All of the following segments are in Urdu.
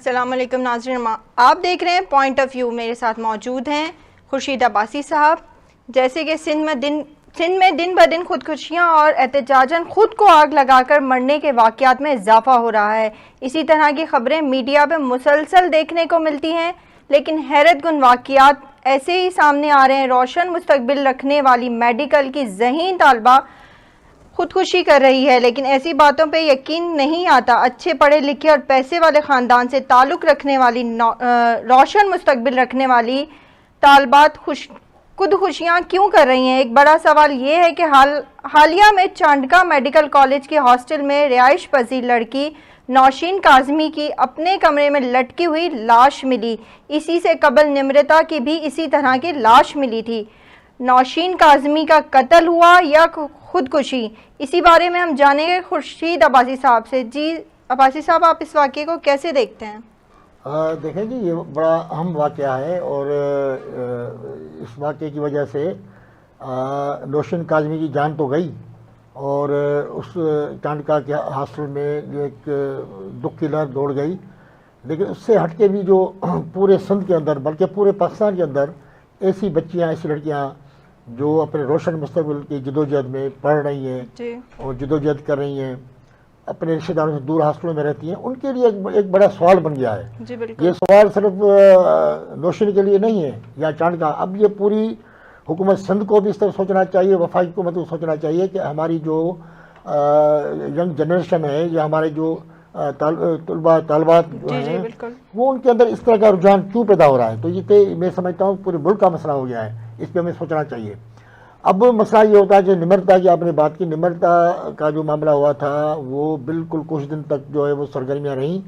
السلام علیکم ناظرین، آپ دیکھ رہے ہیں پوائنٹ آف ویو۔ میرے ساتھ موجود ہیں خورشید عباسی صاحب۔ جیسے کہ سندھ میں دن بدن خودکشیاں اور احتجاجاً خود کو آگ لگا کر مرنے کے واقعات میں اضافہ ہو رہا ہے، اسی طرح کی خبریں میڈیا پہ مسلسل دیکھنے کو ملتی ہیں، لیکن حیرت کن واقعات ایسے ہی سامنے آ رہے ہیں۔ روشن مستقبل رکھنے والی میڈیکل کی ذہین طالبہ خودکشی کر رہی ہے، لیکن ایسی باتوں پہ یقین نہیں آتا۔ اچھے پڑھے لکھے اور پیسے والے خاندان سے تعلق رکھنے والی روشن مستقبل رکھنے والی طالبات خودکشیاں کیوں کر رہی ہیں؟ ایک بڑا سوال یہ ہے کہ حالیہ میں چانڈکا میڈیکل کالج کے ہاسٹل میں رہائش پذیر لڑکی نوشین کاظمی کی اپنے کمرے میں لٹکی ہوئی لاش ملی۔ اسی سے قبل نمرتا کی بھی اسی طرح کی لاش ملی تھی۔ نوشین کاظمی کا قتل ہوا یا خودکشی، اسی بارے میں ہم جانیں گے خورشید عباسی صاحب سے۔ جی عباسی صاحب، آپ اس واقعے کو کیسے دیکھتے ہیں؟ دیکھیں جی، یہ بڑا اہم واقعہ ہے اور اس واقعے کی وجہ سے نوشین کاظمی کی جان تو گئی اور اس چانڈکا کے ہاسٹل میں جو ایک دکھ کی لہر دوڑ گئی، لیکن اس سے ہٹ کے بھی جو پورے سندھ کے اندر بلکہ پورے پاکستان کے اندر ایسی بچیاں، ایسی لڑکیاں جو اپنے روشن مستقبل کی جدوجہد میں پڑھ رہی ہیں اور جدوجہد کر رہی ہیں، اپنے رشتہ داروں سے دور ہاسٹلوں میں رہتی ہیں، ان کے لیے ایک بڑا سوال بن گیا ہے۔ جی بالکل، یہ سوال صرف نوشین کے لیے نہیں ہے یا چانڈکا، اب یہ پوری حکومت سندھ کو بھی اس طرح سوچنا چاہیے، وفاقی حکومت کو سوچنا چاہیے کہ ہماری جو ینگ جنریشن ہے یا ہمارے جو طلباء طالبات جو ہیں وہ ان کے اندر اس طرح کا رجحان کیوں پیدا ہو رہا ہے۔ تو یہ میں سمجھتا ہوں پورے ملک کا مسئلہ ہو گیا ہے، اس پہ ہمیں سوچنا چاہیے۔ اب مسئلہ یہ ہوتا ہے کہ نمرتا کی آپ نے بات کی، نمرتا کا جو معاملہ ہوا تھا وہ بالکل کچھ دن تک جو ہے وہ سرگرمیاں رہیں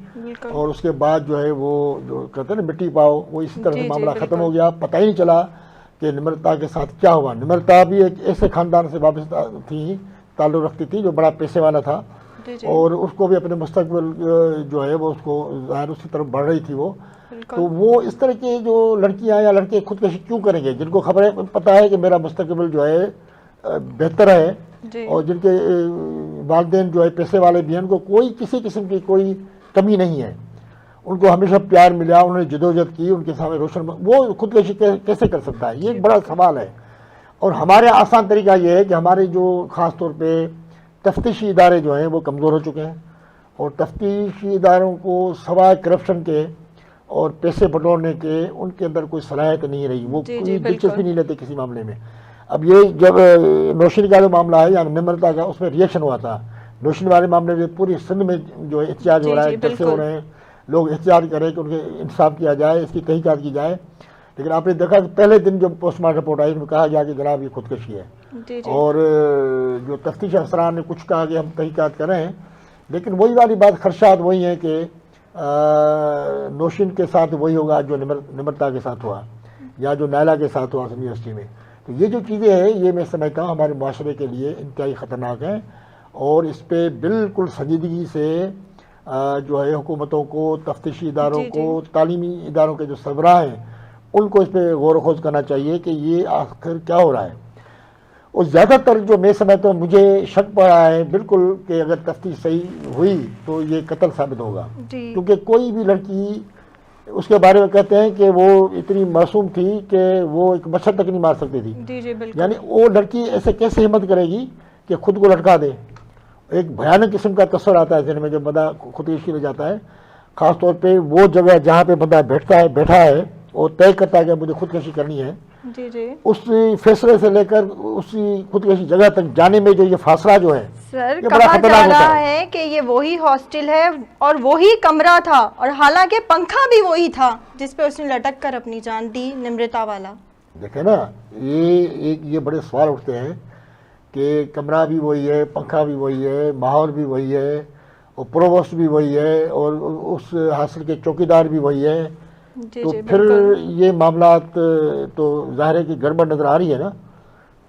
اور اس کے بعد جو ہے وہ جو کہتے ہیں نا مٹی پاؤ، وہ اسی طرح سے معاملہ ختم ہو گیا۔ پتہ ہی نہیں چلا کہ نمرتا کے ساتھ کیا ہوا۔ نمرتا بھی ایک ایسے خاندان سے وابستہ تھی، تعلق رکھتی تھی جو بڑا پیسے والا تھا اور اس کو بھی اپنے مستقبل جو ہے وہ اس کو ظاہر اسی طرف بڑھ رہی تھی وہ۔ تو وہ اس طرح کی جو لڑکیاں یا لڑکے خودکشی کیوں کریں گے جن کو خبر ہے، پتہ ہے کہ میرا مستقبل جو ہے بہتر ہے اور جن کے والدین جو ہے پیسے والے بھی ہیں، ان کو کوئی کسی قسم کی کوئی کمی نہیں ہے، ان کو ہمیشہ پیار ملا، انہوں نے جدوجہد کی، ان کے سامنے روشن، وہ خودکشی کیسے کر سکتا ہے؟ یہ ایک بڑا سوال ہے۔ اور ہمارے آسان طریقہ یہ ہے کہ ہمارے جو خاص طور پہ تفتیشی ادارے جو ہیں وہ کمزور ہو چکے ہیں اور تفتیشی اداروں کو سوائے کرپشن کے اور پیسے بٹورنے کے ان کے اندر کوئی صلاحیت نہیں رہی، وہ کوئی دلچسپی نہیں لیتے کسی معاملے میں۔ اب یہ جب نوشین کا جو معاملہ ہے یا نمرتا کا، اس میں ریئیکشن ہوا تھا۔ نوشین والے معاملے میں پوری سندھ میں جو احتجاج ہو رہا ہے، جلسے ہو رہے ہیں، لوگ احتجاج کریں کہ ان کے انصاف کیا جائے، اس کی تحقیقات کی جائے، لیکن آپ نے دیکھا کہ پہلے دن جب پوسٹ مارٹم رپورٹ آئی ان میں کہا گیا کہ جناب یہ خودکشی ہے، اور جو تفتیش افسران نے کچھ کہا کہ ہم تحقیقات کریں، لیکن وہی والی بات، خدشات وہی ہیں کہ نوشین کے ساتھ وہی ہوگا جو نمرتا کے ساتھ ہوا یا جو نائلہ کے ساتھ ہوا یونیورسٹی میں۔ تو یہ جو چیزیں ہیں یہ میں سمجھتا ہوں ہمارے معاشرے کے لیے انتہائی خطرناک ہیں اور اس پہ بالکل سنجیدگی سے جو ہے حکومتوں کو، تفتیشی اداروں کو، تعلیمی اداروں کے جو سربراہ ہیں ان کو اس پہ غور و خوض کرنا چاہیے کہ یہ آخر کیا ہو رہا ہے۔ اور زیادہ تر جو میں سمجھتا ہوں، مجھے شک پڑ رہا ہے بالکل کہ اگر تفتیش صحیح ہوئی تو یہ قتل ثابت ہوگا، کیونکہ کوئی بھی لڑکی اس کے بارے میں کہتے ہیں کہ وہ اتنی معصوم تھی کہ وہ ایک مچھر تک نہیں مار سکتی تھی، یعنی وہ لڑکی ایسے کیسے ہمت کرے گی کہ خود کو لٹکا دے؟ ایک بھیانک قسم کا تصور آتا ہے ذہن میں جب بندہ خودکشی میں جاتا ہے، خاص طور پہ وہ جگہ جہاں پہ بندہ بیٹھا ہے اور طے کرتا ہے کہ مجھے خودکشی کرنی ہے، اس فیصلے سے لے کر اسی خودکشی جگہ تک جانے میں جو یہ فاصلہ جو ہے، سر کہا جا رہا ہے کہ یہ وہی ہاسٹل ہے اور وہی کمرہ تھا اور حالانکہ پنکھا بھی وہی تھا جس پہ اس نے لٹک کر اپنی جان دی، نمرتا والا۔ دیکھیں نا، یہ بڑے سوال اٹھتے ہیں کہ کمرہ بھی وہی ہے، پنکھا بھی وہی ہے، ماحول بھی وہی ہے اور پرووسٹ بھی وہی ہے اور اس ہاسٹل کے چوکیدار بھی وہی ہے، تو پھر یہ معاملات تو ظاہر ہے کہ گڑبڑ نظر آ رہی ہے نا۔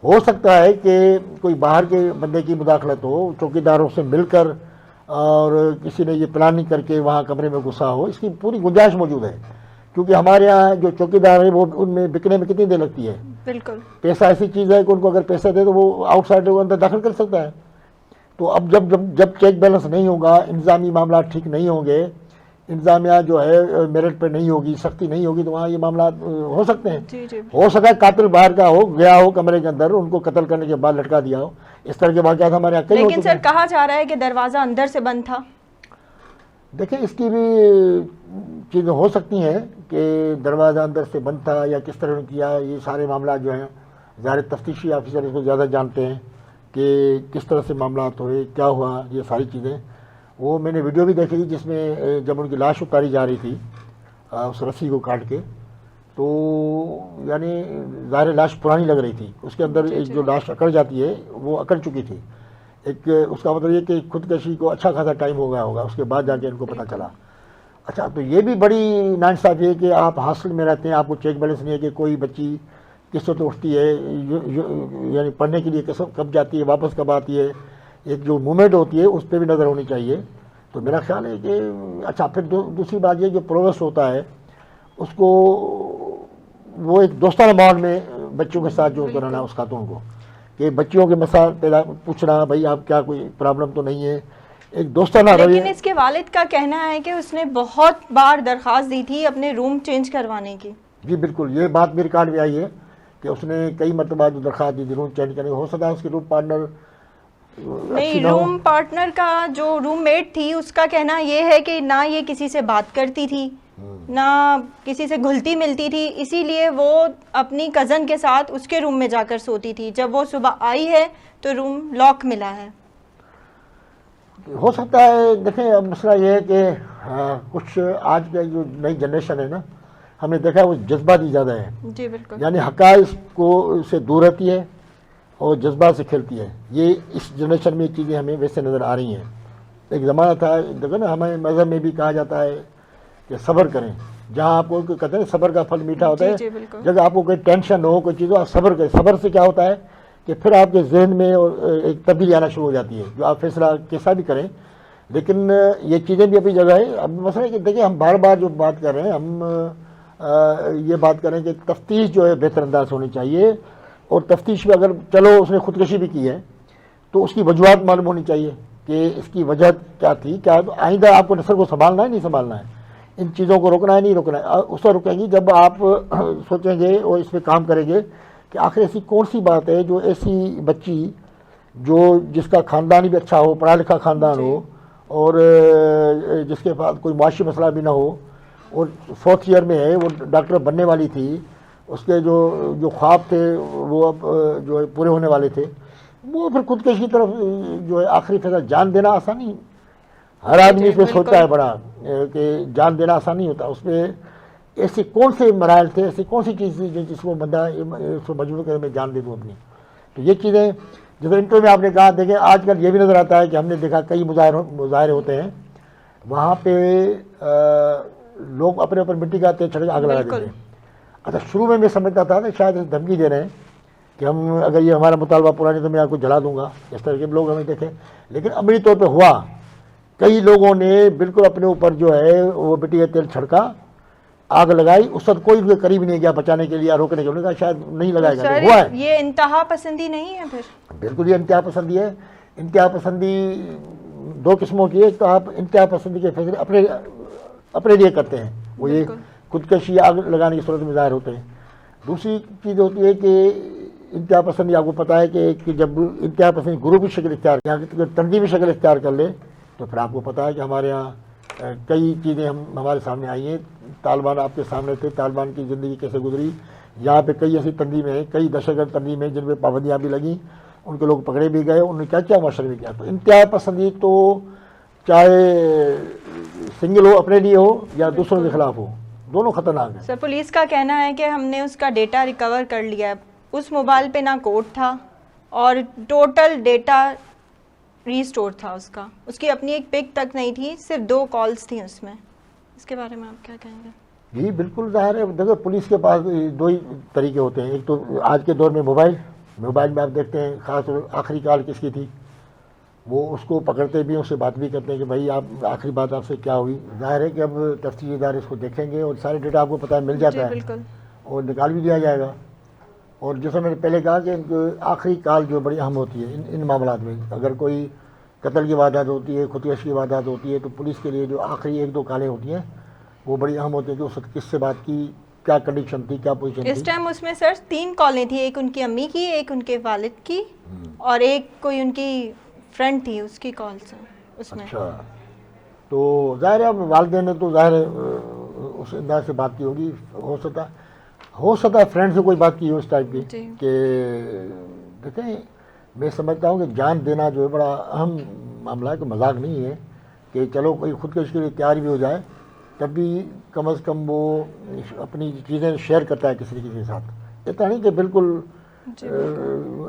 ہو سکتا ہے کہ کوئی باہر کے بندے کی مداخلت ہو، چوکیداروں سے مل کر اور کسی نے یہ پلاننگ کر کے وہاں کمرے میں گھسا ہو، اس کی پوری گنجائش موجود ہے، کیونکہ ہمارے یہاں جو چوکیدار ہیں وہ ان میں بکنے میں کتنی دیر لگتی ہے؟ بالکل، پیسہ ایسی چیز ہے کہ ان کو اگر پیسہ دے تو وہ آؤٹ سائڈ اندر داخل کر سکتا ہے۔ تو اب جب چیک بیلنس نہیں ہوگا، انتظامی معاملات ٹھیک نہیں ہوں گے، انتظامیہ جو ہے میرٹ پہ نہیں ہوگی، سختی نہیں ہوگی، تو وہاں یہ معاملات ہو سکتے ہیں. جی جی ہو سکتا ہے قاتل باہر کا ہو، گیا ہو کمرے کے اندر، ان کو قتل کرنے کے بعد لٹکا دیا ہو. اس طرح کے واقعات ہمارے یہاں کئی ہو لیکن چکے سر ہیں. کہا جا رہا ہے کہ دروازہ اندر سے بند تھا. دیکھیں اس کی بھی چیزیں ہو سکتی ہیں کہ دروازہ اندر سے بند تھا یا کس طرح نے کیا. یہ سارے معاملات جو ہیں ظاہر تفتیشی آفیسر اس کو زیادہ جانتے ہیں کہ کس طرح سے معاملات ہوئے، کیا ہوا. یہ ساری چیزیں وہ میں نے ویڈیو بھی دیکھی تھی جس میں جب ان کی لاش اتاری جا رہی تھی اس رسی کو کاٹ کے، تو یعنی ظاہر لاش پرانی لگ رہی تھی. اس کے اندر ایک جو لاش اکڑ جاتی ہے وہ اکڑ چکی تھی. ایک اس کا مطلب یہ کہ خودکشی کو اچھا خاصا ٹائم ہو گیا ہوگا، اس کے بعد جا کے ان کو پتہ چلا. اچھا تو یہ بھی بڑی ناانصافی ہے کہ آپ ہاسٹل میں رہتے ہیں، آپ کو چیک بیلنس نہیں ہے کہ کوئی بچی کس وقت اٹھتی ہے، یعنی پڑھنے کے لیے کب جاتی ہے، واپس کب آتی ہے. ایک جو موومنٹ ہوتی ہے اس پہ بھی نظر ہونی چاہیے. تو میرا خیال ہے کہ اچھا پھر دوسری بات یہ جو پروویسٹ ہوتا ہے اس کو وہ ایک دوستانہ ماحول میں بچوں کے ساتھ جو کرانا اس خاتون کو، کہ بچیوں کے مسائل پیدا پوچھنا، بھائی آپ کیا کوئی پرابلم تو نہیں ہے، ایک دوستانہ رویہ. لیکن اس کے والد کا کہنا ہے کہ اس نے بہت بار درخواست دی تھی اپنے روم چینج کروانے کی. جی بالکل، یہ بات میرے کان میں آئی ہے کہ اس نے کئی مرتبہ جو درخواست دی تھی روم چینج کرنے. ہو سکتا ہے اس کے روم پارٹنر نہیں، روم پارٹنر کا جو روم میٹ تھی اس کا کہنا یہ ہے کہ نہ یہ کسی سے بات کرتی تھی، نہ کسی سے گھلتی ملتی تھی، اسی لیے وہ اپنی کزن کے ساتھ اس کے روم میں جا کر سوتی تھی. جب وہ صبح آئی ہے تو روم لاک ملا ہے. ہو سکتا ہے. دیکھیں اب مسئلہ یہ ہے کہ کچھ آج کا جو نئی جنریشن ہے نا، ہم نے دیکھا ہے وہ جذباتی زیادہ ہے. جی بالکل. یعنی حقائق کو سے دور رہتی ہے اور جذبات سے کھیلتی ہے. یہ اس جنریشن میں یہ چیزیں ہمیں ویسے نظر آ رہی ہیں. ایک زمانہ تھا، دیکھو نا ہمارے مذہب میں بھی کہا جاتا ہے کہ صبر کریں. جہاں آپ کو کہتے ہیں صبر کا پھل میٹھا ہوتا ہے، جب آپ کو کوئی ٹینشن ہو کوئی چیز ہو آپ صبر کریں. صبر سے کیا ہوتا ہے کہ پھر آپ کے ذہن میں ایک تبدیلی آنا شروع ہو جاتی ہے، جو آپ فیصلہ کیسا بھی کریں. لیکن یہ چیزیں بھی اپنی جگہ ہے. اب مسئلہ ہے کہ دیکھیں ہم بار بار جو بات کر رہے ہیں، ہم یہ بات کریں کہ تفتیش جو ہے بہتر انداز ہونی چاہیے. اور تفتیش میں اگر چلو اس نے خودکشی بھی کی ہے تو اس کی وجوہات معلوم ہونی چاہیے کہ اس کی وجہ کیا تھی. کیا آئندہ آپ کو نسل کو سنبھالنا ہے نہیں سنبھالنا ہے، ان چیزوں کو روکنا ہے نہیں روکنا ہے. اس وقت رکیں گی جب آپ سوچیں گے اور اس پہ کام کریں گے کہ آخر ایسی کون سی بات ہے جو ایسی بچی جو جس کا خاندان بھی اچھا ہو، پڑھا لکھا خاندان ہو، اور جس کے پاس کوئی معاشی مسئلہ بھی نہ ہو، اور 4th ایئر میں ہے، وہ ڈاکٹر بننے والی تھی، اس کے جو خواب تھے وہ اب جو پورے ہونے والے تھے، وہ پھر خودکشی کی طرف جو ہے آخری فیصلہ. جان دینا آسان نہیں. ہر آدمی اس میں سوچتا ہے بڑا کہ جان دینا آسان نہیں ہوتا. اس میں ایسے کون سے مراحل تھے، ایسی کون سی چیز تھی جس کو بندہ اس کو مجبور کرے میں جان دے دوں اپنی. تو یہ چیزیں جیسے انٹرو میں آپ نے کہا، دیکھیں آج کل یہ بھی نظر آتا ہے کہ ہم نے دیکھا کئی مظاہرے ہوتے ہیں، وہاں پہ لوگ اپنے اوپر مٹی کا تیل چھڑک کے آگ لگا دیتے ہیں. اچھا شروع میں سمجھتا تھا کہ شاید دھمکی دے رہے ہیں کہ ہم اگر یہ ہمارا مطالبہ پورا نہیں تو میں آپ کو جلا دوں گا، اس طرح کے لوگ ہمیں دیکھیں. لیکن عملی طور پہ ہوا، کئی لوگوں نے بالکل اپنے اوپر جو ہے وہ مٹی کا تیل چھڑکا، آگ لگائی. اس وقت کوئی بھی قریب نہیں گیا بچانے کے لیے، روکنے کے لیے، شاید نہیں لگائے گا. ہوا ہے. یہ انتہا پسندی نہیں ہے پھر؟ بالکل یہ انتہا پسندی ہے. انتہا پسندی دو قسموں کی ہے. ایک تو آپ انتہا پسندی کے فیصلے اپنے لیے کرتے ہیں، وہ یہ خودکشی آگ لگانے کی صورت میں ظاہر ہوتے ہیں. دوسری چیز ہوتی ہے کہ انتہا پسندی، آپ کو پتہ ہے کہ جب انتہا پسندی گروپی شکل اختیار یا تنظیمی شکل اختیار کر لے تو پھر آپ کو پتہ ہے کہ ہمارے ہاں کئی چیزیں ہمارے سامنے آئی ہیں. طالبان آپ کے سامنے تھے، طالبان کی زندگی کیسے گزری. یہاں پہ کئی ایسی تنظیمیں ہیں، کئی دہشت گرد تنظیمیں جن پہ پابندیاں بھی لگیں، ان کے لوگ پکڑے بھی گئے، انہوں نے کیا کیا معاشرے میں کیا. تو انتہا پسندی تو چاہے سنگل ہو اپنے لیے ہو یا دوسروں کے خلاف ہو، دونوں خطرناک ہیں. سر پولیس کا کہنا ہے کہ ہم نے اس کا ڈیٹا ریکور کر لیا ہے. اس موبائل پہ نہ کوڈ تھا اور ٹوٹل ڈیٹا ریسٹور تھا اس کا. اس کی اپنی ایک پک تک نہیں تھی، صرف 2 کالز تھیں اس میں. اس کے بارے میں آپ کیا کہیں گے؟ جی بالکل ظاہر ہے. دیکھو پولیس کے پاس 2 ہی طریقے ہوتے ہیں. ایک تو آج کے دور میں موبائل میں آپ دیکھتے ہیں خاص طور آخری کال کس کی تھی، وہ اس کو پکڑتے بھی ہیں، اس سے بات بھی کرتے ہیں کہ بھائی آپ آخری بات آپ سے کیا ہوئی. ظاہر ہے کہ اب تفتیشی ادارے اس کو دیکھیں گے اور سارے ڈیٹا آپ کو پتہ مل جاتا ہے اور نکال بھی دیا جائے گا. اور جیسے میں نے پہلے کہا کہ آخری کال جو بڑی اہم ہوتی ہے ان معاملات میں. اگر کوئی قتل کی واردات ہوتی ہے، خودکشی کی واردات ہوتی ہے، تو پولیس کے لیے جو آخری 1-2 کالیں ہوتی ہیں وہ بڑی اہم ہوتی ہیں کہ اس وقت کس سے بات کی، کیا کنڈیشن تھی، کیا پوزیشن اس تھی. ٹائم اس میں سر 3 کالیں تھیں، ایک ان کی امی کی، ایک ان کے والد کی، اور ایک کوئی ان کی فرینڈ تھی اس کی کال سے اس میں. اچھا، تو ظاہر ہے والدین نے تو ظاہر ہے اس انداز سے بات کی ہوگی. ہو سکتا ہے فرینڈ سے کوئی بات کی ہو اس ٹائپ کی جی. کہ دیکھیں میں سمجھتا ہوں کہ جان دینا جو ہے بڑا اہم معاملہ ہے، کہ مذاق نہیں ہے کہ چلو کوئی خودکشی کے لیے تیار بھی ہو جائے تب بھی کم از کم وہ اپنی چیزیں شیئر کرتا ہے کسی کے ساتھ. اتنا نہیں کہ بالکل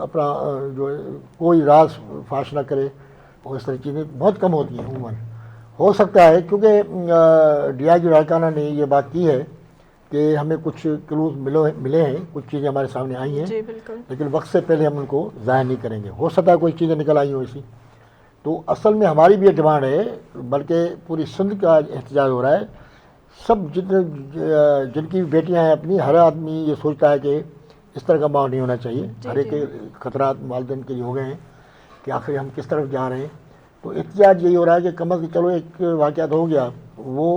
اپنا جو ہے کوئی راز فاش نہ کرے، اور اس طرح چیزیں بہت کم ہوتی ہیں عموماً. ہو سکتا ہے کیونکہ ڈی آئی جی راکانہ نے یہ بات کی ہے کہ ہمیں کچھ کلوز ملے ہیں، کچھ چیزیں ہمارے سامنے آئی ہیں، جی بالکل. لیکن وقت سے پہلے ہم ان کو ظاہر نہیں کریں گے. ہو سکتا ہے کوئی چیزیں نکل آئی ہوں ایسی. تو اصل میں ہماری بھی یہ ڈیمانڈ ہے، بلکہ پوری سندھ کا احتجاج ہو رہا ہے. سب جن کی بیٹیاں ہیں اپنی، ہر آدمی یہ سوچتا ہے کہ اس طرح کا ماحول نہیں ہونا چاہیے. ہر ایک کے خطرات والدین کے لیے ہو گئے ہیں کہ آخر ہم کس طرف جا رہے ہیں. تو احتجاج یہی ہو رہا ہے کہ کم از کم چلو ایک واقعات ہو گیا، وہ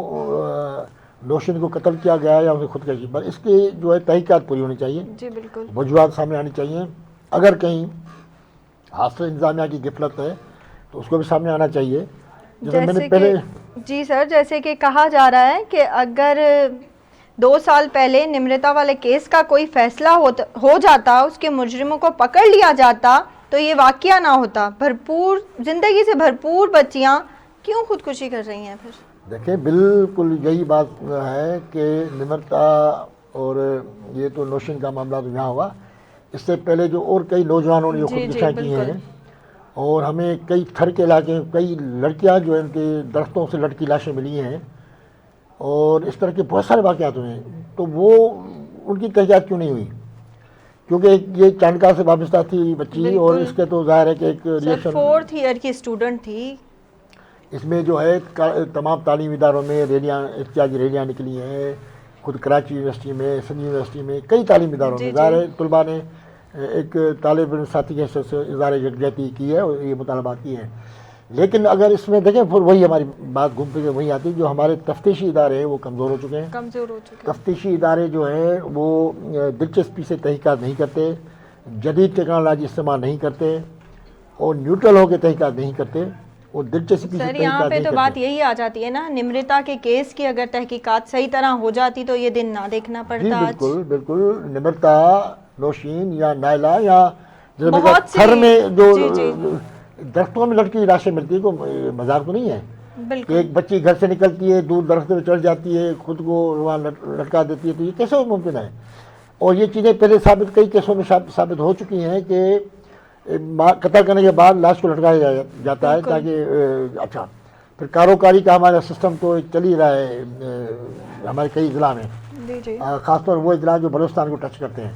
نوشین کو قتل کیا گیا یا اسے خودکشی، بس اس کی جو ہے تحقیقات پوری ہونی چاہیے، جی بالکل. وجوہات سامنے آنی چاہیے. اگر کہیں حادثہ انتظامیہ کی غفلت ہے تو اس کو بھی سامنے آنا چاہیے. جیسے میں نے پہلے جی سر، جیسے کہ کہا جا رہا ہے کہ اگر 2 سال پہلے نمرتا والے کیس کا کوئی فیصلہ ہو جاتا، اس کے مجرموں کو پکڑ لیا جاتا تو یہ واقعہ نہ ہوتا. بھرپور زندگی سے بھرپور بچیاں کیوں خودکشی کر رہی ہیں پھر؟ دیکھیں بالکل یہی بات ہے کہ نمرتا اور یہ تو نوشین کا معاملہ تو یہاں ہوا، اس سے پہلے جو اور کئی نوجوانوں نے جو خودکشیاں کی ہیں، اور ہمیں کئی تھر کے علاقے کئی لڑکیاں جو ان کے درختوں سے لٹکی لاشیں ملی ہیں، اور اس طرح کے بہت سارے واقعات ہوئے ہیں. تو وہ ان کی تحقیقات کیوں نہیں ہوئی؟ کیونکہ یہ چانڈکا سے وابستہ تھی بچی، اور اس کے تو ظاہر ہے کہ ایک ریئیکشن 4th ایئر کی اسٹوڈنٹ تھی. اس میں جو ہے تمام تعلیمی اداروں میں ریلیاں، احتجاجی ریلیاں نکلی ہیں. خود کراچی یونیورسٹی میں، سندھ یونیورسٹی میں، کئی تعلیمی اداروں میں ظاہر ہے طلباء نے ایک طالب علم ساتھی کے حیثیت سے اظہار یکجہتی کی ہے اور یہ مطالبات کیے ہیں. لیکن اگر اس میں دیکھیں پھر وہی ہماری بات گھوم پھر کے وہی آتی ہے، جو ہمارے تفتیشی ادارے ہیں وہ کمزور ہو چکے ہیں. تفتیشی ادارے جو ہیں وہ دلچسپی سے تحقیقات نہیں کرتے، جدید ٹیکنالوجی استعمال نہیں کرتے، اور نیوٹرل ہو کے تحقیقات نہیں کرتے، اور دلچسپی سے سر یہاں تحقیقات پہ نہیں تو کرتے. بات یہی آ جاتی ہے نا، نمرتا کے کیس کی اگر تحقیقات صحیح طرح ہو جاتی تو یہ دن نہ دیکھنا جی پڑتا. بالکل بالکل. نمرتا، نوشین یا نائلہ یا بہت سی تھر میں جو جی درختوں میں لٹکی لاشیں ملتی ہے، کوئی مذاق تو نہیں ہے کہ بالکل. ایک بچی گھر سے نکلتی ہے، دور درخت میں چڑھ جاتی ہے، خود کو وہاں لٹکا دیتی ہے. تو یہ کیسے ممکن ہے؟ اور یہ چیزیں پہلے کئی کیسوں میں ثابت ہو چکی ہیں کہ قتل کرنے کے بعد لاش کو لٹکایا جاتا ہے تاکہ اچھا. پھر کاروکاری کا ہمارا سسٹم تو چل ہی رہا ہے ہمارے کئی اضلاع میں، خاص طور وہ اضلاع جو بلوچستان کو ٹچ کرتے ہیں.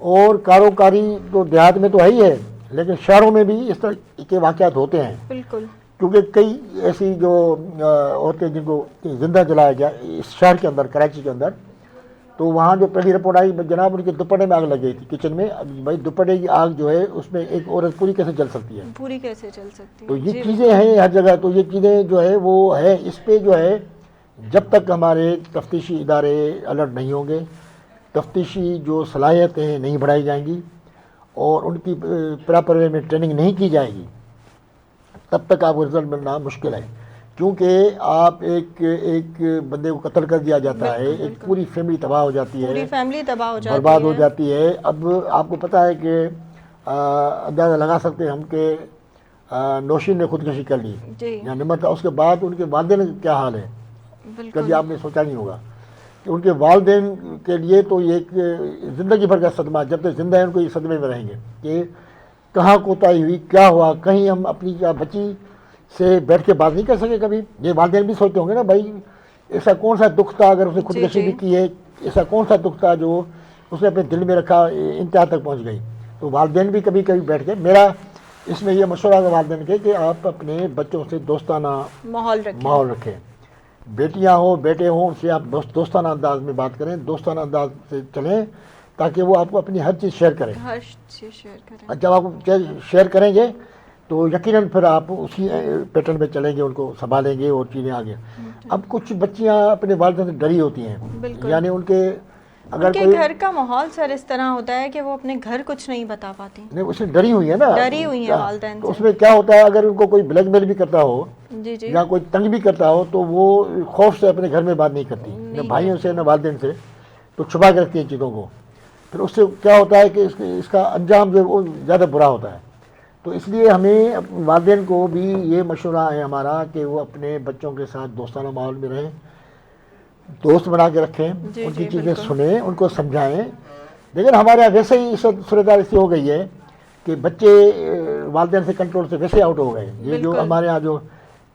اور کاروکاری تو دیہات میں تو ہے ہی ہے، لیکن شہروں میں بھی اس طرح کے واقعات ہوتے ہیں. بالکل. کیونکہ کئی ایسی جو عورتیں جن کو زندہ جلایا گیا اس شہر کے اندر، کراچی کے اندر، تو وہاں جو پہلی رپورٹ آئی جناب ان کے دوپٹے میں آگ لگ گئی تھی کچن میں. بھائی دوپٹے کی آگ جو ہے اس میں ایک عورت پوری کیسے جل سکتی ہے؟ پوری کیسے چل سکتی ہے؟ تو یہ چیزیں ہیں ہر جگہ. تو یہ چیزیں جو ہے وہ ہے، اس پہ جو ہے جب تک ہمارے تفتیشی ادارے الرٹ نہیں ہوں گے، تفتیشی جو صلاحیتیں نہیں بڑھائی جائیں گی، اور ان کی پراپر وے میں ٹریننگ نہیں کی جائے گی، تب تک آپ کو رزلٹ ملنا مشکل ہے. کیونکہ آپ ایک بندے کو قتل کر دیا جاتا ہے، ایک پوری فیملی تباہ ہو جاتی ہے، پوری فیملی تباہ ہو جاتی ہے، برباد ہو جاتی ہے. اب آپ کو پتہ ہے کہ اندازہ لگا سکتے ہیں ہم کہ نوشین نے خودکشی کر لی یا نمرتا، اس کے بعد ان کے والدین کا کیا حال ہے، کبھی آپ نے سوچا نہیں ہوگا کہ ان کے والدین کے لیے تو یہ ایک زندگی بھر کا صدمہ، جب تک زندہ ہیں ان کو یہ صدمے میں رہیں گے کہ کہاں کوتاہی ہوئی، کیا ہوا، کہیں ہم اپنی بچی سے بیٹھ کے بات نہیں کر سکے کبھی. یہ والدین بھی سوچتے ہوں گے نا، بھائی ایسا کون سا دکھ تھا اگر اس نے خودکشی بھی کی ہے، ایسا کون سا دکھ تھا جو اس نے اپنے دل میں رکھا، انتہا تک پہنچ گئی. تو والدین بھی کبھی کبھی بیٹھ کے، میرا اس میں یہ مشورہ ہے والدین کے کہ آپ اپنے بچوں سے دوستانہ ماحول رکھیں. بیٹیاں ہوں بیٹے ہوں، ان سے آپ دوستانہ انداز میں بات کریں، دوستانہ انداز سے چلیں، تاکہ وہ آپ کو اپنی ہر چیز شیئر کریں. ہر چیز شیئر کریں. جب آپ شیئر کریں گے تو یقیناً پھر آپ اسی پیٹرن میں چلیں گے، ان کو سنبھالیں گے اور چیزیں آگے. اب کچھ بچیاں اپنے والدین سے ڈری ہوتی ہیں، بالکل. یعنی ان کے اگر ان کے کوئی گھر کا ماحول سر اس طرح ہوتا ہے کہ وہ اپنے گھر کچھ نہیں بتا پاتی. نہیں، اس سے ڈری ہوئی ہے نا، ڈری ہوئی ہیں والدین تو اس سے. میں کیا ہوتا ہے، اگر ان کو کوئی بلیک میل بھی کرتا ہو جی جی. یا کوئی تنگ بھی کرتا ہو تو وہ خوف سے اپنے گھر میں بات نہیں کرتی، نہ بھائیوں سے نہ والدین سے، تو چھپا کے رکھتی ہیں چیزوں کو. پھر اس سے کیا ہوتا ہے کہ اس کا انجام جو ہے وہ زیادہ برا ہوتا ہے. تو اس لیے ہمیں والدین کو بھی یہ مشورہ ہے ہمارا کہ وہ اپنے بچوں کے ساتھ دوستانہ ماحول میں رہیں، دوست بنا کے رکھیں، جی ان کی جی چیزیں بالکل. سنیں، ان کو سمجھائیں. لیکن ہمارے یہاں ویسے ہی صورتحال ایسی ہو گئی ہے کہ بچے والدین سے کنٹرول سے ویسے آؤٹ ہو گئے. یہ جو بالکل. ہمارے یہاں جو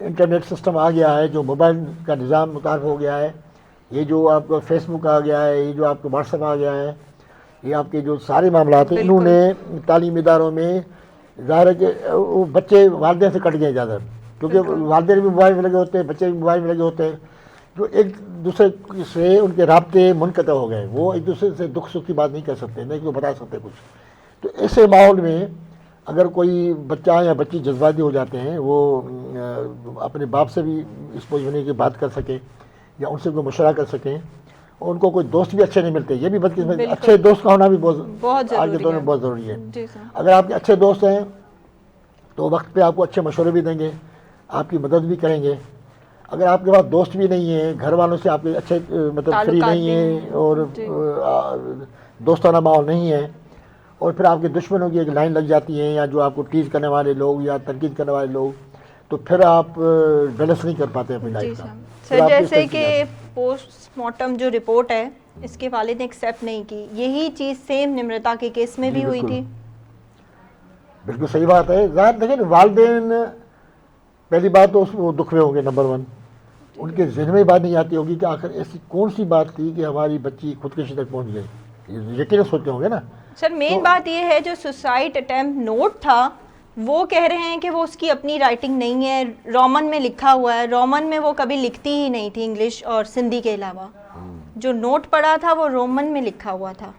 انٹرنیٹ سسٹم آ گیا ہے، جو موبائل کا نظام متعارف ہو گیا ہے، یہ جو آپ کا فیس بک آ گیا ہے، یہ جو آپ کا واٹس ایپ آ گیا ہے، یہ آپ کے جو سارے معاملات ہیں، انہوں نے تعلیمی اداروں میں ظاہر ہے کہ وہ بچے والدین سے کٹ گئے زیادہ، کیونکہ بالکل. والدین بھی موبائل میں لگے ہوتے ہیں، بچے بھی موبائل میں لگے ہوتے ہیں، جو ایک دوسرے سے ان کے رابطے منقطع ہو گئے. وہ ایک دوسرے سے دکھ سکھ کی بات نہیں کر سکتے، نہیں تو بتا سکتے کچھ. تو ایسے ماحول میں اگر کوئی بچہ یا بچی جذباتی ہو جاتے ہیں، وہ اپنے باپ سے بھی اس پوزیشن کی بات کر سکیں یا ان سے کوئی مشورہ کر سکیں، اور ان کو کوئی دوست بھی اچھے نہیں ملتے. یہ بھی بدقسمتی، اچھے دوست کا ہونا بھی بہت آج کے دور میں ضروری بہت ضروری ہے. جی سر. اگر آپ کے اچھے دوست ہیں تو وقت پہ آپ کو اچھے مشورے بھی دیں گے، آپ کی مدد بھی کریں گے. اگر آپ کے پاس دوست بھی نہیں ہیں، گھر والوں سے آپ کے اچھے مطلب فری تعلقات نہیں بھی ہیں اور جی. دوستانہ ماحول نہیں ہے، اور پھر آپ کے دشمنوں کی ایک لائن لگ جاتی ہے، یا جو آپ کو ٹیز کرنے والے لوگ یا تنقید کرنے والے لوگ، تو پھر آپ بیلنس نہیں کر پاتے اپنی جی لائف کا. سر. پھر سر آپ کو اس جیسے طرح کی کہ پوسٹ مارٹم جو رپورٹ ہے اس کے والد نے ایکسیپٹ نہیں کی، یہی چیز سیم نمرتا کے کیس میں جی بھی ہوئی بالکل تھی. بالکل صحیح بات ہے. ظاہر دیکھیں والدین پہلی بات تو وہ دکھ میں ہوں گے، نمبر ون. ان کے ذہن میں بات نہیں آتی ہوگی کہ آخر ایسی کون سی بات تھی کہ ہماری بچی خودکشی تک پہنچ گئی. یقیناً سوچتے ہوں گے نا. سر مین بات یہ ہے جو سوسائڈ اٹیمپٹ نوٹ تھا، وہ کہہ رہے ہیں کہ وہ اس کی اپنی رائٹنگ نہیں ہے، رومن میں لکھا ہوا ہے. رومن میں وہ کبھی لکھتی ہی نہیں تھی انگلش اور سندھی کے علاوہ. جو نوٹ پڑا تھا وہ رومن میں لکھا ہوا تھا.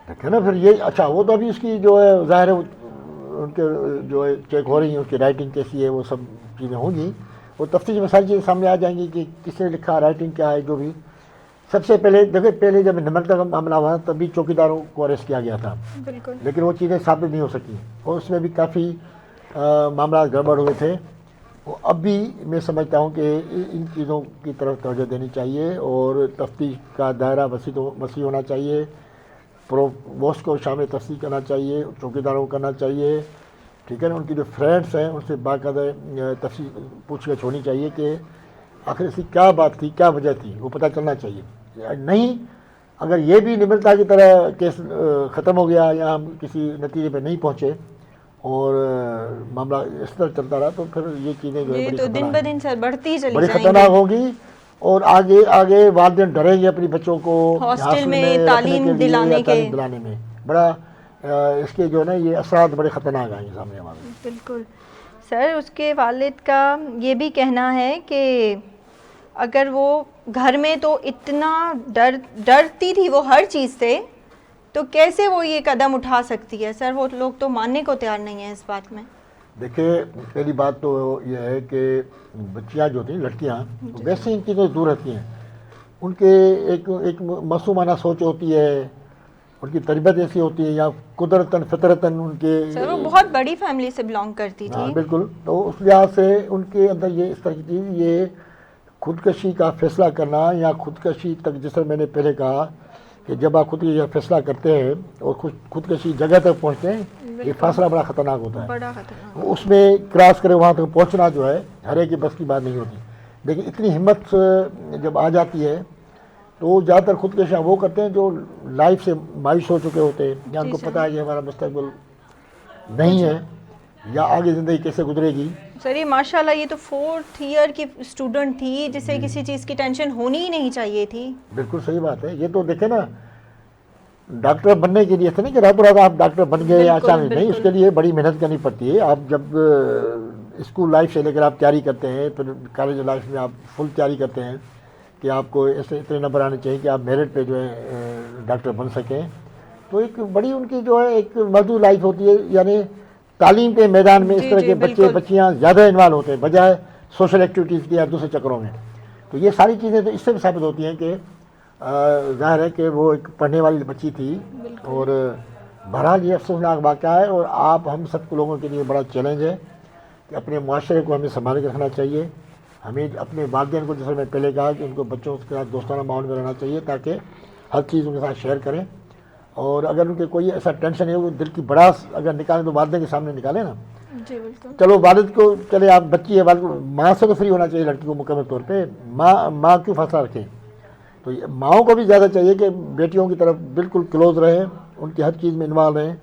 دیکھیں نا پھر یہ اچھا، وہ تو ابھی اس کی جو ہے ظاہر ہے ان کے جو ہے چیک ہو رہی ہیں، اس کی رائٹنگ کیسی ہے، وہ سب چیزیں ہوں گی. وہ تفتیش میں ساری چیزیں سامنے آ جائیں گی کہ کس نے لکھا، رائٹنگ کیا ہے. جو بھی سب سے پہلے دیکھیں، پہلے جب نمرتا کا معاملہ ہوا تبھی چوکیداروں کو اریسٹ کیا گیا تھا، بالکل. لیکن وہ چیزیں ثابت نہیں ہو سکی اور اس میں بھی کافی معاملات گڑبڑ ہوئے تھے. اب بھی میں سمجھتا ہوں کہ ان چیزوں کی طرف توجہ دینی چاہیے اور تفتیش کا دائرہ وسیع ہونا چاہیے. پروووسٹ کو شامل تفتیش کرنا چاہیے، چوکیداروں کو کرنا چاہیے، ٹھیک ہے نا. ان کی جو فرینڈس ہیں ان سے باقاعدہ تفصیل پوچھ گچھ ہونی چاہیے کہ آخر اس کی کیا بات تھی، کیا وجہ تھی، وہ پتہ چلنا چاہیے. نہیں اگر یہ بھی نمرتا کی طرح کیس ختم ہو گیا یا ہم کسی نتیجے پہ نہیں پہنچے اور معاملہ اس طرح چلتا رہا، تو پھر یہ چیزیں جو ہے یہ بڑی تو دن خطرناک بہ دن سر بڑھتی چلی بڑی جائیں خطرناک گی. ہوگی. اور آگے والدین ڈریں گے اپنی بچوں کو ہاسٹل ہاسٹل میں میں رکھنے تعلیم کے لیے یا دلانے کے. تعلیم دلانے میں. بڑا اس کے جو ہے نا یہ اثرات بڑے خطرناک آئیں گے سامنے ہمارے. بالکل. سر اس کے والد کا یہ بھی کہنا ہے کہ اگر وہ گھر میں تو اتنا ڈرتی تھی وہ ہر چیز سے، تو کیسے وہ یہ قدم اٹھا سکتی ہے؟ سر وہ لوگ تو ماننے کو تیار نہیں ہیں اس بات میں. دیکھیے پہلی بات تو یہ ہے کہ بچیاں جو تھیں، لڑکیاں، ویسے ان چیزوں سے دور رہتی ہیں. ان کے ایک معصومانہ سوچ ہوتی ہے، ان کی تربیت ایسی ہوتی ہے، یا قدرتاً فطرتاً ان کے. سر وہ بہت بڑی فیملی سے بلانگ کرتی ہاں تھی. بالکل. تو اس لحاظ سے ان کے اندر یہ اس طرح کی چیز، یہ خودکشی کا فیصلہ کرنا یا خودکشی تک، جس طرح میں نے پہلے کہا کہ جب آپ خودکشی کا فیصلہ کرتے ہیں اور خودکشی جگہ تک پہنچتے ہیں، یہ فاصلہ بڑا خطرناک ہوتا ہے. بڑا خطرناک. اس میں کراس کرے وہاں تک پہنچنا جو ہے ہر ایک کی بس کی بات نہیں ہوتی. لیکن اتنی ہمت جب آ جاتی ہے تو زیادہ تر خودکشیاں وہ کرتے ہیں جو لائف سے مایوس ہو چکے ہوتے ہیں، یا ان کو پتہ ہے کہ ہمارا مستقبل نہیں ہے یا آگے زندگی کیسے گزرے گی. سر یہ ماشاء اللہ یہ تو 4th ایئر کی اسٹوڈنٹ تھی جسے کسی چیز کی ٹینشن ہونی ہی نہیں چاہیے تھی. بالکل صحیح بات ہے. یہ تو دیکھیں نا، ڈاکٹر بننے کے لیے ایسا نہیں کہ راتوں رات آپ ڈاکٹر بن گئے یا اچانک نہیں. اس کے لیے بڑی محنت کرنی پڑتی ہے. آپ جب اسکول لائف سے لے کر آپ تیاری کرتے ہیں، پھر کالج لائف میں آپ فل تیاری کرتے ہیں کہ آپ کو ایسے اتنے نمبر آنے چاہیے کہ آپ میرٹ پہ جو ہے ڈاکٹر بن سکیں، تو ایک بڑی ان کی جو ہے ایک مزدور لائف ہوتی ہے. یعنی تعلیم کے میدان میں اس جی طرح جی کے بچے بالکل بچیاں زیادہ انوالو ہوتے ہیں بجائے سوشل ایکٹیویٹیز کے یا دوسرے چکروں میں. تو یہ ساری چیزیں تو اس سے بھی ثابت ہوتی ہیں کہ ظاہر ہے کہ وہ ایک پڑھنے والی بچی تھی. اور بہرحال یہ افسوسناک واقعہ ہے اور آپ ہم سب لوگوں کے لیے بڑا چیلنج ہے کہ اپنے معاشرے کو ہمیں سنبھال کے رکھنا چاہیے. ہمیں اپنے والدین کو جیسے میں پہلے کہا کہ ان کو بچوں کے ساتھ دوستانہ ماحول میں رہنا چاہیے تاکہ ہر چیز ان کے ساتھ شیئر کریں. اور اگر ان کے کوئی ایسا ٹینشن ہے وہ دل کی بڑاس اگر نکالیں تو والدین کے سامنے نکالیں نا. جی بالکل. چلو والد کو چلے آپ بچی ہے والد کو ماں سے تو فری ہونا چاہیے لڑکی کو مکمل طور پہ. ماں کیوں فیصلہ رکھیں. تو ماؤں کو بھی زیادہ چاہیے کہ بیٹیوں کی طرف بالکل کلوز رہیں ان کی ہر چیز میں انوالو رہیں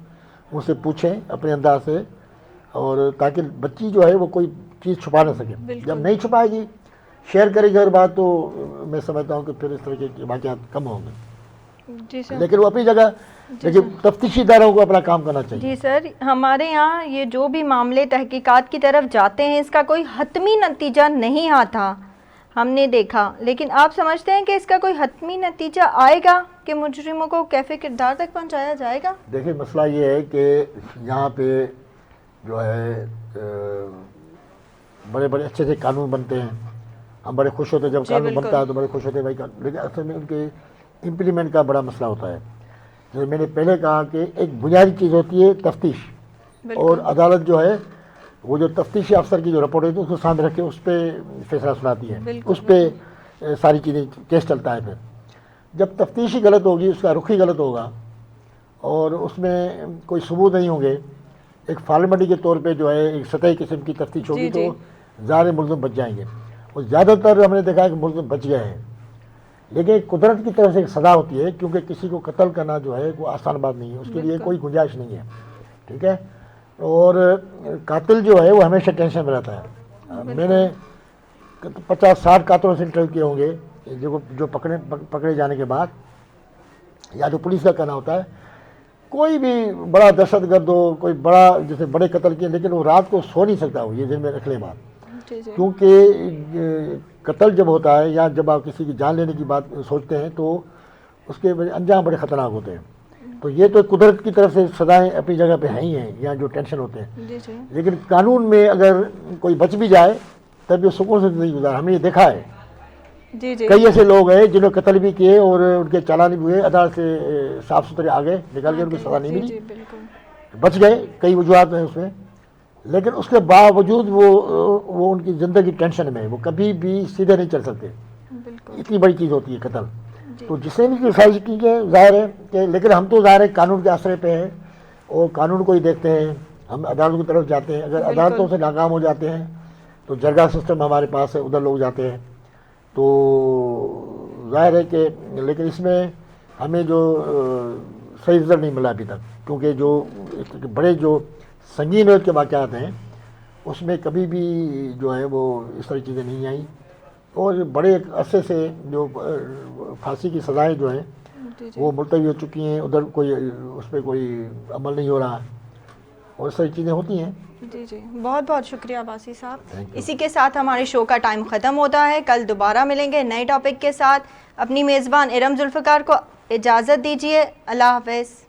ان سے پوچھیں اپنے انداز سے اور تاکہ بچی جو ہے وہ کوئی چیز چھپا نہ سکے. جب نہیں چھپائے گی شیئر کرے گی ہر بات تو میں سمجھتا ہوں کہ پھر اس طرح کے واقعات کم ہوں گے. جی سر. لیکن وہ اپنی جگہ لیکن تفتیشی اداروں کو اپنا کام کرنا چاہیے. جی سر ہمارے یہاں یہ جو بھی معاملے تحقیقات کی طرف جاتے ہیں اس کا کوئی حتمی نتیجہ نہیں آتا ہم نے دیکھا. لیکن آپ سمجھتے ہیں کہ اس کا کوئی حتمی نتیجہ آئے گا کہ مجرموں کو کیفے کردار تک پہنچایا جائے گا؟ دیکھیں مسئلہ یہ ہے کہ یہاں پہ جو ہے بڑے بڑے اچھے سے قانون بنتے ہیں. ہم بڑے خوش ہوتے ہیں جب قانون بنتا ہے تو بڑے خوش ہوتے ہیں بھائی. لیکن اصل میں ان کے امپلیمنٹ کا بڑا مسئلہ ہوتا ہے. جیسے میں نے پہلے کہا کہ ایک بنیادی چیز ہوتی ہے تفتیش اور عدالت جو ہے وہ جو تفتیشی افسر کی جو رپورٹ ہوتی ہے اس کو سامنے رکھ کے اس پہ فیصلہ سناتی ہے. اس پہ ساری چیزیں کیس چلتا ہے. پھر جب تفتیشی غلط ہوگی اس کا رخ ہی غلط ہوگا اور اس میں کوئی ثبوت نہیں ہوں گے ایک فارمیلٹی کے طور پہ جو ہے ایک سطحی قسم کی تفتیش ہوگی تو زیادہ ملزم بچ جائیں گے. اور زیادہ تر ہم نے دیکھا ہے کہ ملزم بچ گئے ہیں. لیکن قدرت کی طرف سے ایک سزا ہوتی ہے کیونکہ کسی کو قتل کرنا جو ہے وہ آسان بات نہیں ہے. اس کے لیے کوئی گنجائش نہیں ہے. ٹھیک ہے. اور قاتل جو ہے وہ ہمیشہ ٹینشن میں رہتا ہے. میں نے 50-60 قاتلوں سے انٹرویو کیے ہوں گے جو پکڑے جانے کے بعد یا جو پولیس کا کہنا ہوتا ہے کوئی بھی بڑا دہشت گرد ہو کوئی بڑا جیسے بڑے قتل کیے لیکن وہ رات کو سو نہیں سکتا. وہ یہ دن میں رکھ لے بات کیونکہ قتل جب ہوتا ہے یا جب آپ کسی کی جان لینے کی بات سوچتے ہیں تو اس کے انجام بڑے خطرناک ہوتے ہیں. تو یہ تو قدرت کی طرف سے سزائیں اپنی جگہ پہ ہیں ہی ہیں یا جو ٹینشن ہوتے ہیں. لیکن قانون میں اگر کوئی بچ بھی جائے تب یہ سکون سے زندگی گزارا. ہم نے یہ دیکھا ہے کئی ایسے لوگ ہیں جنہوں نے قتل بھی کیے اور ان کے چالان بھی ہوئے عدالت سے صاف ستھرے آگے نکل کے ان کو سزا نہیں ملی بچ گئے. کئی وجوہات ہیں اس میں لیکن اس کے باوجود وہ ان کی زندگی ٹینشن میں وہ کبھی بھی سیدھے نہیں چل سکتے. اتنی بڑی چیز ہوتی ہے قتل. تو جس نے بھی سازش کی ہے ظاہر ہے کہ لیکن ہم تو ظاہر ہے قانون کے آسرے پہ ہیں اور قانون کو ہی دیکھتے ہیں. ہم عدالتوں کی طرف جاتے ہیں. اگر عدالتوں سے ناکام ہو جاتے ہیں تو جرگہ سسٹم ہمارے پاس ہے ادھر لوگ جاتے ہیں. تو ظاہر ہے کہ لیکن اس میں ہمیں جو صحیح رزلٹ نہیں ملا ابھی تک کیونکہ جو بڑے جو سنگین روز کے واقعات ہیں اس میں کبھی بھی جو ہے وہ اس طرح چیزیں نہیں آئیں اور بڑے عرصے سے جو پھانسی کی سزائیں جو ہیں وہ ملتوی ہو چکی ہیں. ادھر کوئی اس پہ کوئی عمل نہیں ہو رہا اور اس طرح چیزیں ہوتی ہیں. جی جی بہت بہت شکریہ باسی صاحب. اسی کے ساتھ ہمارے شو کا ٹائم ختم ہوتا ہے. کل دوبارہ ملیں گے نئے ٹاپک کے ساتھ. اپنی میزبان ارم ذوالفقار کو اجازت دیجیے. اللہ حافظ.